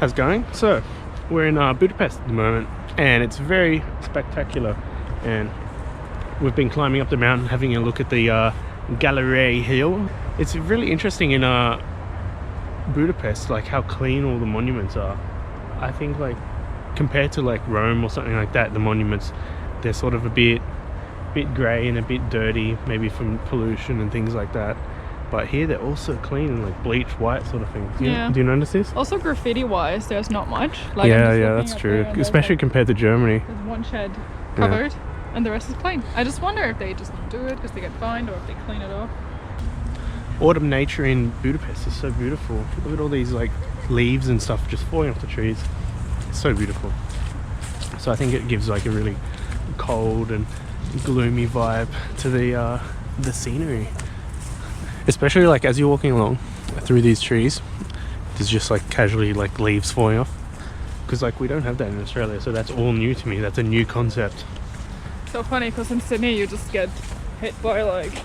How's it going? So, we're in Budapest at the moment, and it's very spectacular. And we've been climbing up the mountain, having a look at the Gallery Hill. It's really interesting in Budapest, like how clean all the monuments are. I think, like, compared to like Rome or something like that, the monuments, they're sort of a bit grey and a bit dirty, maybe from pollution and things like that. But here they're also clean and like bleached white sort of things. Yeah. Do you notice this? Also graffiti wise, there's not much. Like, yeah, that's true. Especially like, compared to Germany. There's one shed covered and the rest is clean. I just wonder if they just don't do it because they get fined or if they clean it off. Autumn nature in Budapest is so beautiful. Look at all these like leaves and stuff just falling off the trees. It's so beautiful. So I think it gives like a really cold and gloomy vibe to the scenery. Especially like as you're walking along through these trees, there's just like casually like leaves falling off. Because like we don't have that in Australia, so that's all new to me. That's a new concept. So funny because in Sydney you just get hit by like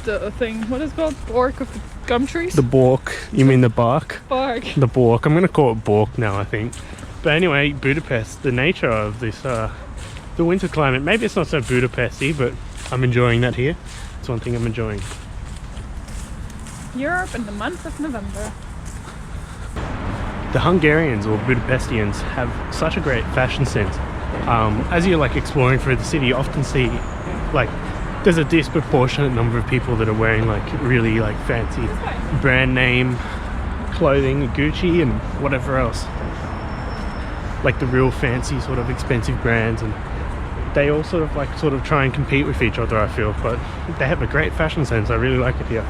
the thing, what is it called? Bark of the gum trees? The bork. You mean the bark? Bark. The bork. I'm gonna call it bork now, I think. But anyway, Budapest, the nature of this, the winter climate, maybe it's not so Budapesty, but I'm enjoying that here. It's one thing I'm enjoying. Europe in the month of November. The Hungarians or Budapestians have such a great fashion sense. As you're like exploring through the city, you often see like there's a disproportionate number of people that are wearing like really like fancy brand name clothing, Gucci and whatever else. Like the real fancy sort of expensive brands, and they all sort of try and compete with each other, I feel, but they have a great fashion sense. I really like it here.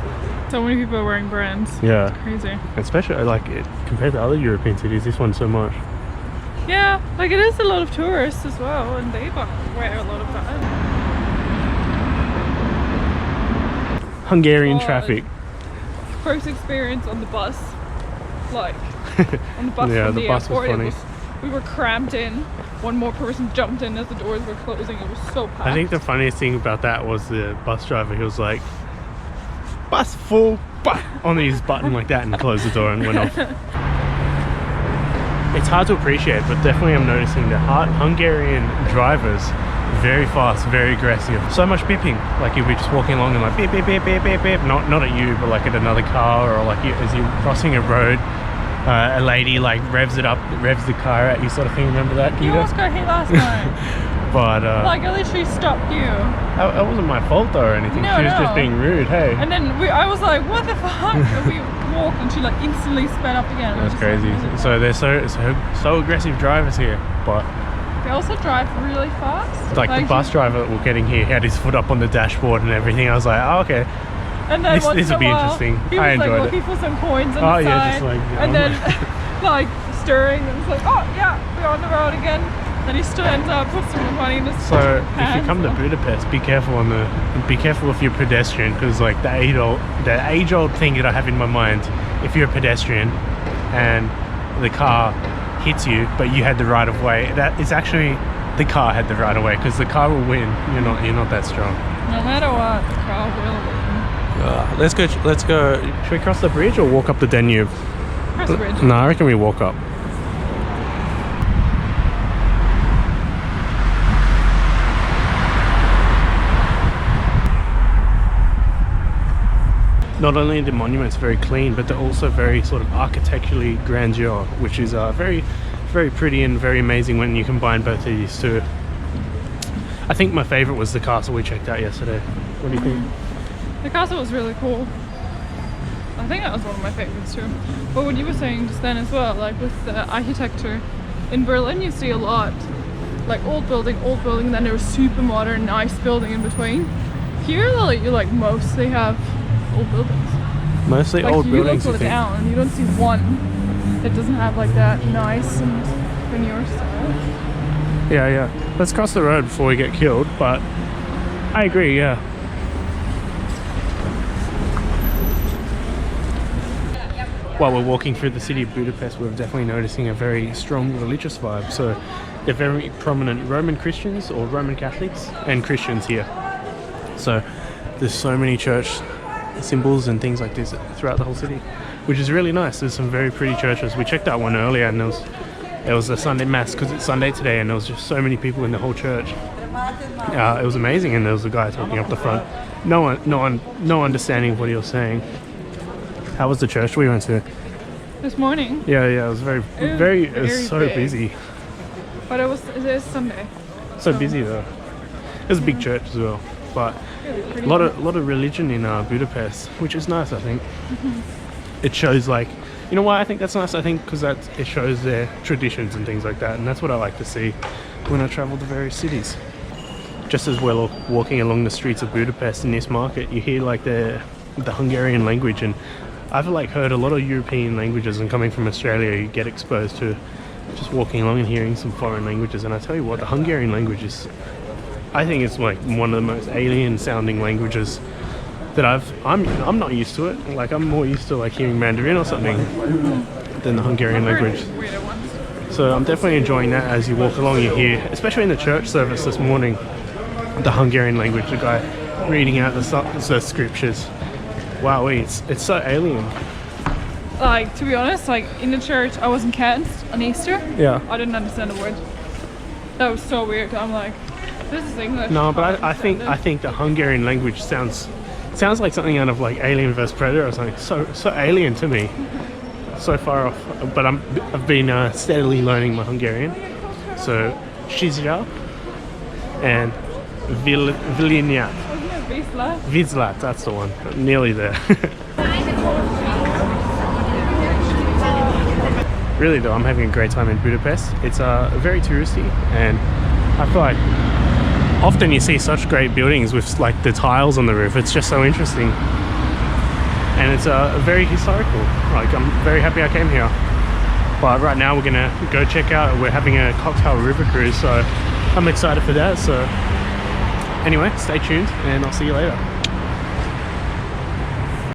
So many people are wearing brands. Yeah. It's crazy. Especially I like it compared to other European cities, this one so much. Yeah, like it is a lot of tourists as well, and they wear a lot of that. Hungarian Traffic. First experience on the bus, like on the bus yeah, from the bus was airport. funny. We were cramped in. One more person jumped in as the doors were closing. It was so packed. I think the funniest thing about that was the bus driver. He was like, "Bus full," on his button like that, and closed the door and went off. It's hard to appreciate, but definitely I'm noticing the Hungarian drivers very fast, very aggressive. So much beeping. Like you'll be just walking along and like beep beep beep beep beep beep. Not at you, but like at another car, or like as you're crossing a road. A lady like revs the car at you, sort of thing. Remember that? You almost got hit last time. But like I literally stopped you. That wasn't my fault though or anything. No, she was just being rude. Hey. And then I was like, what the fuck? And we walked and she like instantly sped up again. That's crazy. So they're so aggressive drivers here, but they also drive really fast. Like the bus driver that we're getting here had his foot up on the dashboard and everything. I was like, oh okay. And then this will be interesting. He was I enjoyed like looking for some coins on the side. Yeah, just like and then like stirring and it's like, oh yeah, we're on the road again. Then he stands up, puts some money in his So if you come to Budapest, be careful if you're a pedestrian, because like the age-old thing that I have in my mind, if you're a pedestrian and the car hits you, but you had the right of way, that is actually the car had the right of way, because the car will win. You're not that strong. No matter what, the car will win. Let's go. Should we cross the bridge or walk up the Danube? Cross the bridge. No, I reckon we walk up. Not only are the monuments very clean, but they're also very sort of architecturally grandeur, which is very, very pretty and very amazing when you combine both of these two. I think my favourite was the castle we checked out yesterday. What do you think? The castle was really cool. I think that was one of my favorites too. But what you were saying just then as well, like with the architecture, in Berlin you see a lot, like old building, and then there's super modern, nice building in between. Here, like, you like mostly have old buildings. Mostly like, old buildings. You look down and you don't see one that doesn't have like that nice and veneer style. Yeah. Let's cross the road before we get killed, but I agree, yeah. While we're walking through the city of Budapest, we're definitely noticing a very strong religious vibe. So they're very prominent Roman Christians or Roman Catholics and Christians here. So there's so many church symbols and things like this throughout the whole city. which is really nice. There's some very pretty churches. We checked out one earlier, and it was a Sunday mass because it's Sunday today, and there was just so many people in the whole church. It was amazing, and there was a guy talking up the front. No understanding of what he was saying. How was the church we went to? This morning. Yeah, it was it was so big. busy. But it is Sunday. So busy though. It was a big church as well, but a lot of religion in Budapest, which is nice, I think. It shows, like, you know why I think that's nice? I think because it shows their traditions and things like that, and that's what I like to see when I travel to various cities. Just as well walking along the streets of Budapest in this market, you hear like the Hungarian language, and I've like heard a lot of European languages, and coming from Australia you get exposed to just walking along and hearing some foreign languages. And I tell you what, the Hungarian language is, I think it's like one of the most alien sounding languages that I'm not used to it. Like, I'm more used to like hearing Mandarin or something than the Hungarian language. So I'm definitely enjoying that. As you walk along, you hear, especially in the church service this morning, the Hungarian language, the guy reading out the scriptures. Wow, it's so alien. Like, to be honest, like in the church, I was in Kent on Easter. Yeah. I didn't understand a word. That was so weird. I'm like, this is English. No, but I think the Hungarian language sounds like something out of like Alien vs Predator or something. So alien to me. So far off. But I've been steadily learning my Hungarian. So Szizsja and Vilinyat. Vizslat, that's the one. Nearly there. Really though, I'm having a great time in Budapest. It's very touristy, and I feel like often you see such great buildings with like the tiles on the roof. It's just so interesting, and it's very historical. Like, I'm very happy I came here. But right now we're gonna go check out. We're having a cocktail river cruise, so I'm excited for that. So anyway, stay tuned, and I'll see you later.